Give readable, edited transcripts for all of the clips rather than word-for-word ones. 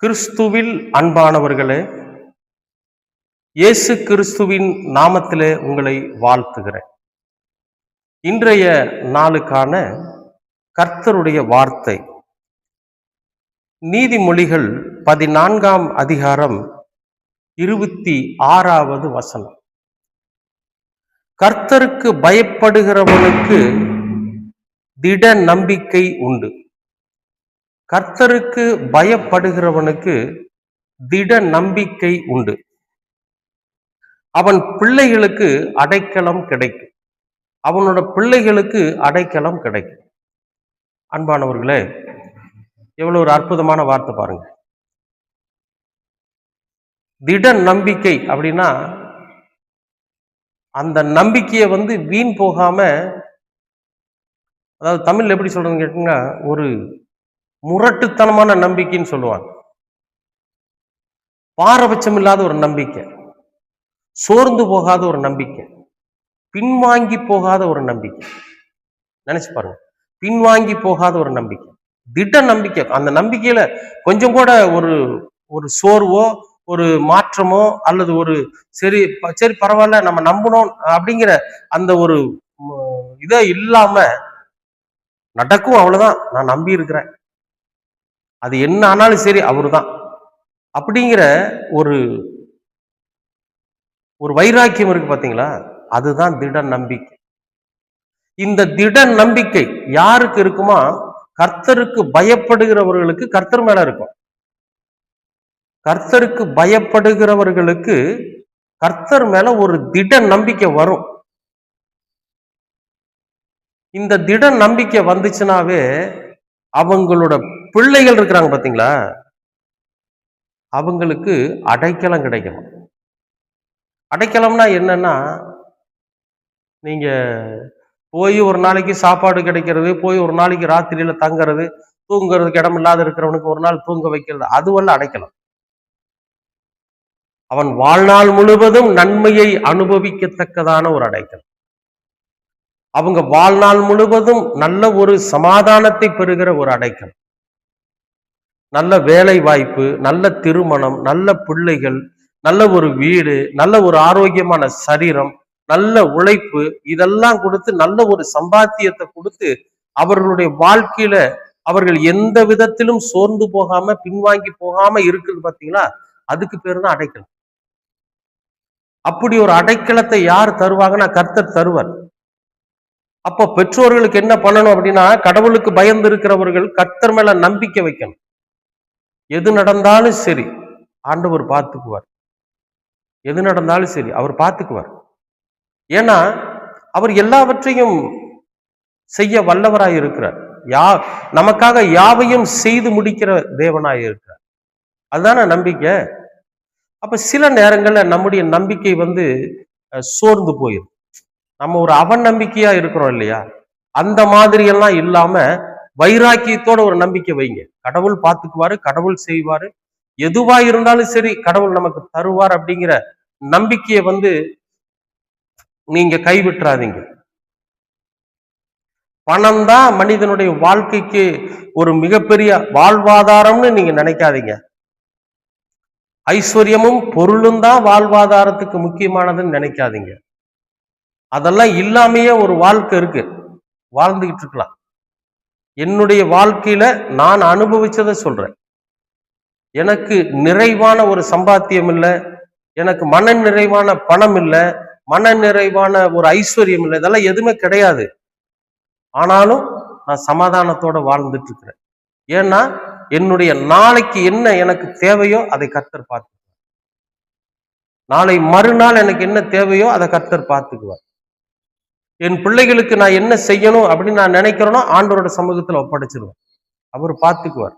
கிறிஸ்துவில் அன்பானவர்களே, இயேசு கிறிஸ்துவின் நாமத்திலே உங்களை வாழ்த்துகிறேன். இன்றைய நாளுக்கான கர்த்தருடைய வார்த்தை நீதிமொழிகள் 14ஆம் அதிகாரம் 26வது வசனம். கர்த்தருக்கு பயப்படுகிறவனுக்கு திட நம்பிக்கை உண்டு. கர்த்தருக்கு பயப்படுகிறவனுக்கு திட நம்பிக்கை உண்டு. அவன் பிள்ளைகளுக்கு அடைக்கலம் கிடைக்கும். அவனோட பிள்ளைகளுக்கு அடைக்கலம் கிடைக்கும். அன்பானவர்களே, எவ்வளவு ஒரு அற்புதமான வார்த்தை பாருங்க. திட நம்பிக்கை அப்படின்னா அந்த நம்பிக்கையை வீண் போகாம, அதாவது தமிழ்ல எப்படி சொல்றதுன்னு கேட்டீங்கன்னா, ஒரு முரட்டுத்தனமான நம்பிக்கைன்னு சொல்லுவாங்க. பாரபட்சம் இல்லாத ஒரு நம்பிக்கை, சோர்ந்து போகாத ஒரு நம்பிக்கை, பின்வாங்கி போகாத ஒரு நம்பிக்கை. நினைச்சு பாருங்க, பின்வாங்கி போகாத ஒரு நம்பிக்கை, திட நம்பிக்கை. அந்த நம்பிக்கையில கொஞ்சம் கூட ஒரு ஒரு சோர்வோ ஒரு மாற்றமோ அல்லது ஒரு சரி சரி பரவாயில்ல நம்ம நம்பணும் அப்படிங்கிற அந்த ஒரு இதே இல்லாம நடக்கும், அவ்வளவுதான், நான் நம்பி இருக்கிறேன், அது என்ன ஆனாலும் சரி அவருதான் அப்படிங்கிற ஒரு ஒரு வைராக்கியம் இருக்கு பாத்தீங்களா, அதுதான் திட நம்பிக்கை. இந்த திட நம்பிக்கை யாருக்கு இருக்குமா? கர்த்தருக்கு பயப்படுகிறவர்களுக்கு கர்த்தர் மேல இருக்கும். கர்த்தருக்கு பயப்படுகிறவர்களுக்கு கர்த்தர் மேல ஒரு திட நம்பிக்கை வரும். இந்த திட நம்பிக்கை வந்துச்சுனாவே அவங்களோட பிள்ளைகள் இருக்கிறாங்க பாத்தீங்களா, அவங்களுக்கு அடைக்கலம் கிடைக்கணும். அடைக்கலம்னா என்னன்னா, நீங்க போய் ஒரு நாளைக்கு சாப்பாடு கிடைக்கிறது, போய் ஒரு நாளைக்கு ராத்திரியில தங்குறது, தூங்குறதுக்கு இடம் இல்லாத இருக்கிறவனுக்கு ஒரு நாள் தூங்க வைக்கிறது, அதுவல்ல அடைக்கலம். அவன் வாழ்நாள் முழுவதும் நன்மையை அனுபவிக்கத்தக்கதான ஒரு அடைக்கலம். அவங்க வாழ்நாள் முழுவதும் நல்ல ஒரு சமாதானத்தை பெறுகிற ஒரு அடைக்கலம். நல்ல வேலை வாய்ப்பு, நல்ல திருமணம், நல்ல பிள்ளைகள், நல்ல ஒரு வீடு, நல்ல ஒரு ஆரோக்கியமான சரீரம், நல்ல உழைப்பு, இதெல்லாம் கொடுத்து நல்ல ஒரு சம்பாத்தியத்தை கொடுத்து அவர்களுடைய வாழ்க்கையில அவர்கள் எந்த விதத்திலும் சோர்ந்து போகாம பின்வாங்கி போகாம இருக்குது பாத்தீங்களா, அதுக்கு பேரு தான் அடைக்கலம். அப்படி ஒரு அடைக்கலத்தை யார் தருவாங்கன்னா கர்த்தர் தருவார். அப்போ பெற்றோர்களுக்கு என்ன பண்ணணும் அப்படின்னா, கடவுளுக்கு பயந்து இருக்கிறவர்கள் கர்த்தர் மேல நம்பிக்கை வைக்கணும். எது நடந்தாலும் சரி ஆண்டவர் பார்த்துக்குவார். எது நடந்தாலும் சரி அவர் பார்த்துக்குவார். ஏன்னா அவர் எல்லாவற்றையும் செய்ய வல்லவராய் இருக்கிறார். நமக்காக யாவையும் செய்து முடிக்கிற தேவனாய் இருக்கிறார். அதுதானே நம்பிக்கை. அப்ப சில நேரங்கள்ல நம்முடைய நம்பிக்கை சோர்ந்து போயிடும். நம்ம ஒரு அவநம்பிக்கையா இருக்கிறோம் இல்லையா, அந்த மாதிரி எல்லாம் இல்லாம வைராக்கியத்தோட ஒரு நம்பிக்கை வைங்க. கடவுள் பார்த்துக்குவாரு, கடவுள் செய்வாரு, எதுவா இருந்தாலும் சரி கடவுள் நமக்கு தருவார் அப்படிங்கிற நம்பிக்கையை நீங்க கைவிட்டுறாதீங்க. பணம் தான் மனிதனுடைய வாழ்க்கைக்கு ஒரு மிகப்பெரிய வாழ்வாதாரம்னு நீங்க நினைக்காதீங்க. ஐஸ்வர்யமும் பொருளும் தான் வாழ்வாதாரத்துக்கு முக்கியமானதுன்னு நினைக்காதீங்க. அதெல்லாம் இல்லாமையே ஒரு வாழ்க்கை இருக்கு, வாழ்ந்துகிட்டு இருக்கலாம். என்னுடைய வாழ்க்கையில நான் அனுபவிச்சதை சொல்றேன். எனக்கு நிறைவான ஒரு சம்பாத்தியம் இல்லை, எனக்கு மன நிறைவான பணம் இல்லை, மன நிறைவான ஒரு ஐஸ்வர்யம் இல்லை, இதெல்லாம் எதுவுமே கிடையாது. ஆனாலும் நான் சமாதானத்தோட வாழ்ந்துட்டு இருக்கிறேன். ஏன்னா என்னுடைய நாளைக்கு என்ன எனக்கு தேவையோ அதை கர்த்தர் பார்த்துக்குவார். நாளை மறுநாள் எனக்கு என்ன தேவையோ அதை கர்த்தர் பார்த்துக்குவார். என் பிள்ளைகளுக்கு நான் என்ன செய்யணும் அப்படின்னு நான் நினைக்கிறேனோ ஆண்டவரோட சமூகத்துல ஒப்படைச்சிருவேன், அவர் பார்த்துக்குவார்.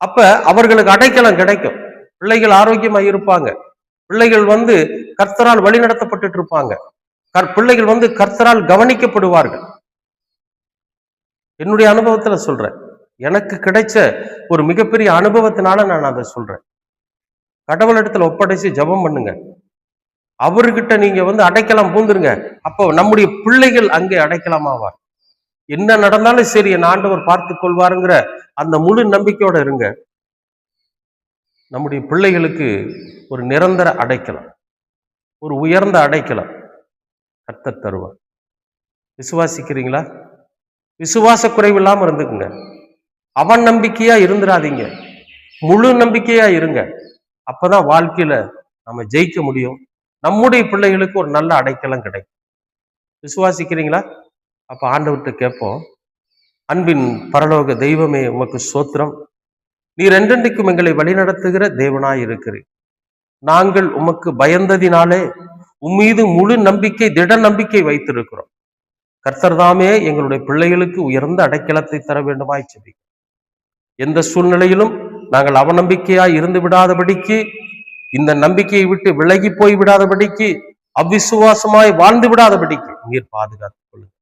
அப்ப அவர்களுக்கு அடைக்கலம் கிடைக்கும். பிள்ளைகள் ஆரோக்கியமா இருப்பாங்க. பிள்ளைகள் கர்த்தரால் வழி நடத்தப்பட்டு இருப்பாங்க. பிள்ளைகள் கர்த்தரால் கவனிக்கப்படுவார்கள். என்னுடைய அனுபவத்துல சொல்றேன். எனக்கு கிடைச்ச ஒரு மிகப்பெரிய அனுபவத்தினால நான் அதை சொல்றேன். கடவுள் இடத்துல ஒப்படைச்சு ஜெபம் பண்ணுங்க. அவர்கிட்ட நீங்க அடைக்கலம் பூந்துருங்க. அப்போ நம்முடைய பிள்ளைகள் அங்கே அடைக்கலமாவார். என்ன நடந்தாலும் சரி என் ஆண்டவர் பார்த்து கொள்வாருங்கிற அந்த முழு நம்பிக்கையோட இருங்க. நம்முடைய பிள்ளைகளுக்கு ஒரு நிரந்தர அடைக்கலம், ஒரு உயர்ந்த அடைக்கலம் கர்த்தர் தருவார். விசுவாசிக்கிறீங்களா? விசுவாச குறைவு இல்லாம இருந்துக்குங்க. அவன் நம்பிக்கையா இருந்துடாதீங்க, முழு நம்பிக்கையா இருங்க. அப்பதான் வாழ்க்கையில நம்ம ஜெயிக்க முடியும். நம்முடைய பிள்ளைகளுக்கு ஒரு நல்ல அடைக்கலம் கிடைக்கும். விசுவாசிக்கிறீங்களா? அப்ப ஆண்டவர்கிட்ட கேட்போம், அன்பின் பரலோக தெய்வமே உமக்கு ஸ்தோத்திரம். நீர் என்றென்றைக்கும் எங்களை வழிநடத்துகிற தேவனாய் இருக்கிறீர். நாங்கள் உமக்கு பயந்ததினாலே உம்மீது முழு நம்பிக்கை, திட நம்பிக்கை வைத்திருக்கிறோம். கர்த்தர் தாமே எங்களுடைய பிள்ளைகளுக்கு உயர்ந்த அடைக்கலத்தை தர வேண்டுமாய் செபிக்கிறோம். எந்த சூழ்நிலையிலும் நாங்கள் அவநம்பிக்கையாய் இருந்து விடாதபடிக்கு, இந்த நம்பிக்கையை விட்டு விலகி போய் விடாதபடிக்கு, அவ்விசுவாசமாய் வாழ்ந்து விடாதபடிக்கு நீர் பாதுகாத்துக் கொள்ளுங்க.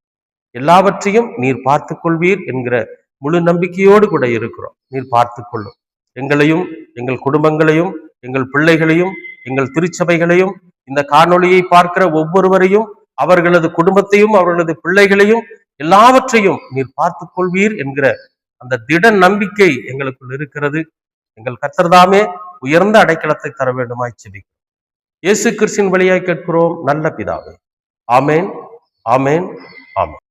எல்லாவற்றையும் நீர் பார்த்துக் கொள்வீர் என்கிற முழு நம்பிக்கையோடு கூட இருக்கிறோம். நீர் பார்த்துக் கொள்ளும். எங்களையும், எங்கள் குடும்பங்களையும், எங்கள் பிள்ளைகளையும், எங்கள் திருச்சபைகளையும், இந்த காணொளியை பார்க்கிற ஒவ்வொருவரையும், அவர்களது குடும்பத்தையும், அவர்களது பிள்ளைகளையும், எல்லாவற்றையும் நீர் பார்த்துக் கொள்வீர் என்கிற அந்த திட நம்பிக்கை எங்களுக்குள் இருக்கிறது. எங்கள் கர்த்தர்தாமே உயர்ந்த அடைக்கலத்தை தர வேண்டுமாய் செபிக்கிறோம். இயேசு கிறிஸ்துவின் வழியாய் கேட்கிறோம் நல்ல பிதாவே. ஆமேன், ஆமேன், ஆமேன்.